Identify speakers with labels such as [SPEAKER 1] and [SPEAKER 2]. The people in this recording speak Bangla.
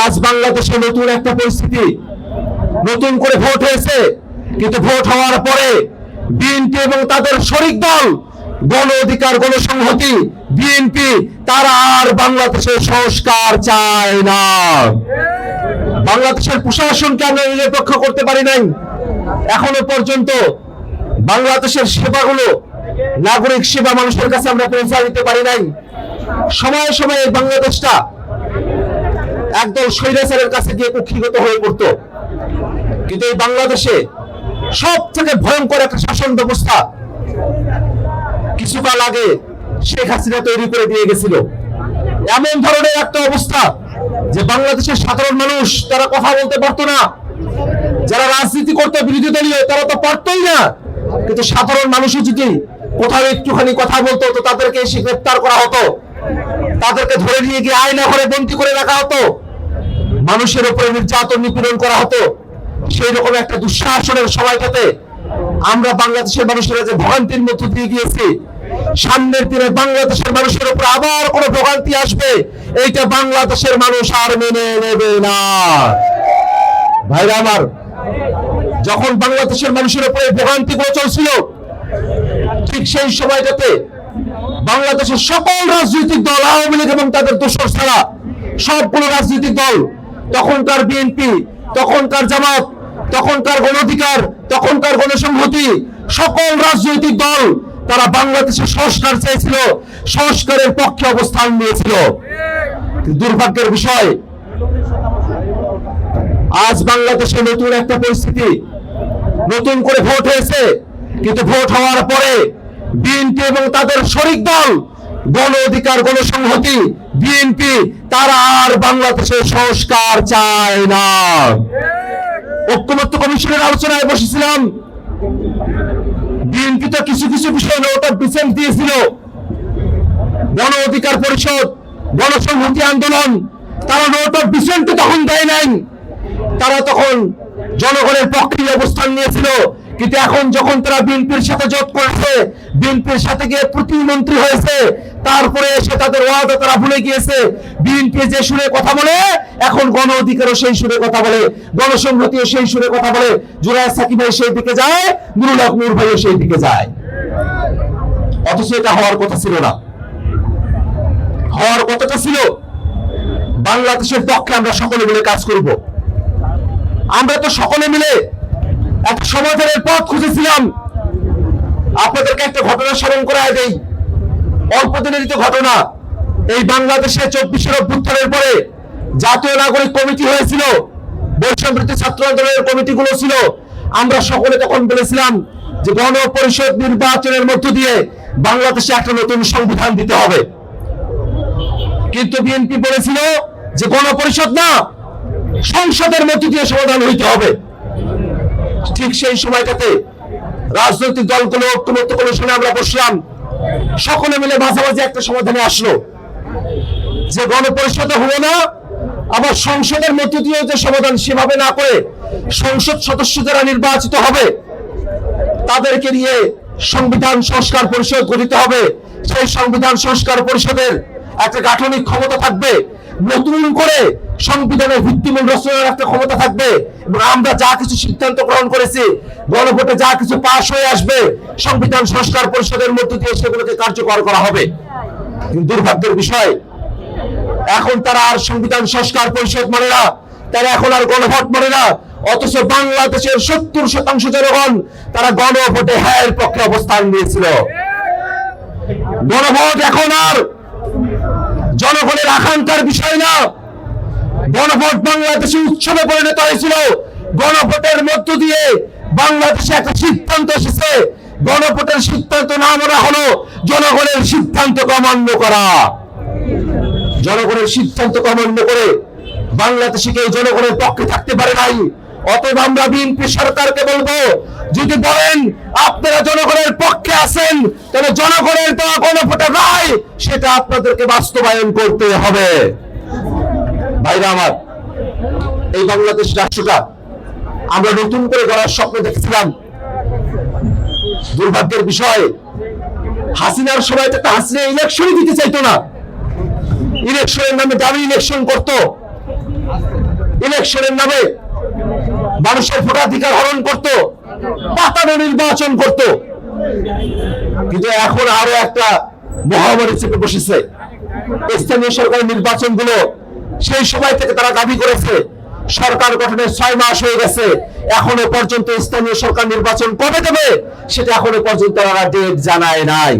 [SPEAKER 1] আজ বাংলাদেশে নতুন একটা পরিস্থিতি, নতুন করে ভোট হয়েছে, কিন্তু ভোট হওয়ার পরে বিএনপি এবং তাদের শরিক দল গণ অধিকার গণসংহতি বিএনপি তারা আর বাংলাদেশের সংস্কার চায় না। বাংলাদেশের প্রশাসনকে আমরা নিরপেক্ষ করতে পারি নাই। এখনো পর্যন্ত বাংলাদেশের সেবাগুলো, নাগরিক সেবা মানুষের কাছে আমরা পৌঁছে দিতে পারি নাই। সময়ে সময়ে বাংলাদেশটা একদল স্বৈরাচারের কাছে গিয়ে কুক্ষিগত হয়ে পড়তো। কিন্তু এই বাংলাদেশে সব থেকে ভয়ঙ্কর একটা শাসন ব্যবস্থা কিছুকাল আগে শেখ হাসিনা তৈরি করে দিয়ে গেছিল। এমন ধরনের একটা অবস্থা যে বাংলাদেশের সাধারণ মানুষ তারা কথা বলতে পারতো না, যারা রাজনীতি করতো বিরোধী দলীয় তারা তো পারতোই না। কিন্তু সাধারণ মানুষও যদি কোথাও একটুখানি কথা বলতো তো তাদেরকে এসে গ্রেফতার করা হতো, তাদেরকে ধরে নিয়ে গিয়ে আয়না ঘরে বন্দী করে রাখা হতো, মানুষের উপরে নির্যাতন নিপীড়ন করা হতো। সেই রকম একটা দুঃশাসনের সময়টাতে আমরা বাংলাদেশের মানুষেরা যে ভোগান্তির মধ্য দিয়ে গিয়েছি, সামনের দিনে বাংলাদেশের মানুষের উপর আবার কোনো ভোগান্তি আসবে, এইটা বাংলাদেশের মানুষ আর মেনে নেবে না। ভাইরা আমার, যখন বাংলাদেশের মানুষের উপরে ভোগান্তি গুলো চলছিল, ঠিক সেই সময়টাতে বাংলাদেশের সকল রাজনৈতিক দল, আওয়ামী লীগ এবং তাদের দোসর ছাড়া সবগুলো রাজনৈতিক দল, তখনকার বিএনপি, তখনকার জামাত, তখনকার গণ অধিকার, তখনকার গণসংহতি, সকল রাজনৈতিক দল তারা বাংলাদেশের সংস্কার চেয়েছিল, সংস্কারের পক্ষে অবস্থান নিয়েছিল। দুর্ভাগ্যের বিষয়, আজ বাংলাদেশে নতুন একটা পরিস্থিতি, নতুন করে ভোট হয়েছে, কিন্তু ভোট হওয়ার পরে বিএনপি এবং তাদের শরিক দল গণ অধিকার গণসংহতি বিএনপি তারা আর বাংলাদেশের সংস্কার চায় না। ঐক্যমত্য কমিশনের আলোচনায় বসেছিলাম, বিএনপি তো কিছু কিছু বিষয়ে নোট অফ ডিসেন্ট দিয়েছিল। গণ অধিকার পরিষদ, গণসংহতি আন্দোলন তারা নোট অফ ডিসেন্ট তখন দেয় নাই, তারা তখন জনগণের পক্ষে অবস্থান নিয়েছিল। কিন্তু এখন যখন তারা বিএনপির সাথে জোট করেছে, বিএনপির সাথে গিয়ে প্রতিমন্ত্রী হয়েছে, তারপরে এসে তাদের ওয়াদা তারা ভুলে গিয়েছে। বিএনপি যে সুরে কথা বলে, এখন গণ অধিকারও সেই সুরে কথা বলে, গণসংহতিও সেই সুরে কথা বলে। জুরায়ের সাকিব ভাই সেই দিকে যায়, নুরুল হক নূর ভাইও সেই দিকে যায়। অথচ এটা হওয়ার কথা ছিল না। হওয়ার কথাটা ছিল বাংলাদেশের পক্ষে আমরা সকলে মিলে কাজ করব। আমরা তো সকলে মিলে একটা সমাধানের পথ খুঁজেছিলাম। আপনাদেরকে একটা ঘটনা স্মরণ করায় দেই, অল্প দিনেরই তো ঘটনা। এই বাংলাদেশে 24 অভ্যুত্থানের পরে জাতীয় নাগরিক কমিটি হয়েছিল, বৈষম্যবিরোধী ছাত্র আন্দোলনের কমিটিগুলো ছিল। আমরা সকলে তখন বলেছিলাম যে গণপরিষদ নির্বাচনের মধ্য দিয়ে বাংলাদেশে একটা নতুন সংবিধান দিতে হবে। কিন্তু বিএনপি বলেছিল যে গণপরিষদ না, সংসদের মধ্য দিয়ে সমাধান হইতে হবে। ঠিক সেই সময়টাতে রাজনৈতিক দলগুলো ঐক্যমত্য কমিশনে আমরা বসলাম, সকলে মিলে মাঝামাঝি একটা সমাধানে আসলো যে গণপরিষদে হলো না, আবার সংসদের মধ্য দিয়ে যে সমাধান সেভাবে না করে সংসদ সদস্য যারা নির্বাচিত হবে তাদেরকে নিয়ে সংবিধান সংস্কার পরিষদ গঠিত হবে। সেই সংবিধান সংস্কার পরিষদের একটা গাঠনিক ক্ষমতা থাকবে, নতুন করে সংবিধানের ভিত্তিমূল রচনার একটা ক্ষমতা থাকবে, এবং আমরা যা কিছু সিদ্ধান্ত গ্রহণ করেছি গণভোটে যা কিছু পাশ হয়ে আসবে সংবিধান সংস্কার পরিষদের মধ্য দিয়ে সেগুলোকে কার্যকর করা হবে। কিন্তু দুর্ভাগ্যের বিষয়, এখন তারা আর সংবিধান সংস্কার পরিষদ মানে না, তারা এখন আর গণভোট মানে না। অথচ বাংলাদেশের 70% জনগণ তারা গণভোটে হ্যাঁ এর পক্ষে অবস্থান নিয়েছিল। গণভোট এখন আর জনগণের আকাঙ্ক্ষার বিষয় না। গণভোট বাংলাদেশে উৎসবে পরিণত হয়েছিল। গণভোটের মধ্য দিয়ে বাংলাদেশে একটা সিদ্ধান্ত এসেছে, গণভোটের সিদ্ধান্ত না মানা হলো জনগণের সিদ্ধান্তকে অমান্য করা। জনগণের সিদ্ধান্তকে অমান্য করে বাংলাদেশে কেউ জনগণের পক্ষে থাকতে পারে নাই। অতএব আমরা বিএনপি সরকারকে বলবো, যদি বলেন আপনারা জনগণের পক্ষে আছেন, তাহলে জনগণের দেওয়া গণভোটের রায় সেটা আপনাদেরকে বাস্তবায়ন করতে হবে। ভাইরা আমার, এই বাংলাদেশ রাষ্ট্রটা আমরা নতুন করে গড়ার স্বপ্ন দেখছিলাম। দুর্ভাগ্যের বিষয়, হাসিনার সময় তো হাসিনা ইলেকশনই দিতে চাইতো না, ইলেকশনের নামে দামি ইলেকশন করতো। ইলেকশনের নামে মানুষের ভোটাধিকার হরণ করত, পাতানো নির্বাচন করত। কিন্তু এখন আরো একটা মহামারী চেপে বসেছে। স্থানীয় সরকারের নির্বাচনগুলো সেই সময় থেকে তারা দাবি করেছে, সরকার গঠনের 6 মাস হয়ে গেছে, এখনো পর্যন্ত স্থানীয় সরকার নির্বাচন কবে দেবে সেটা এখনো পর্যন্ত তারা ডেট জানায় নাই।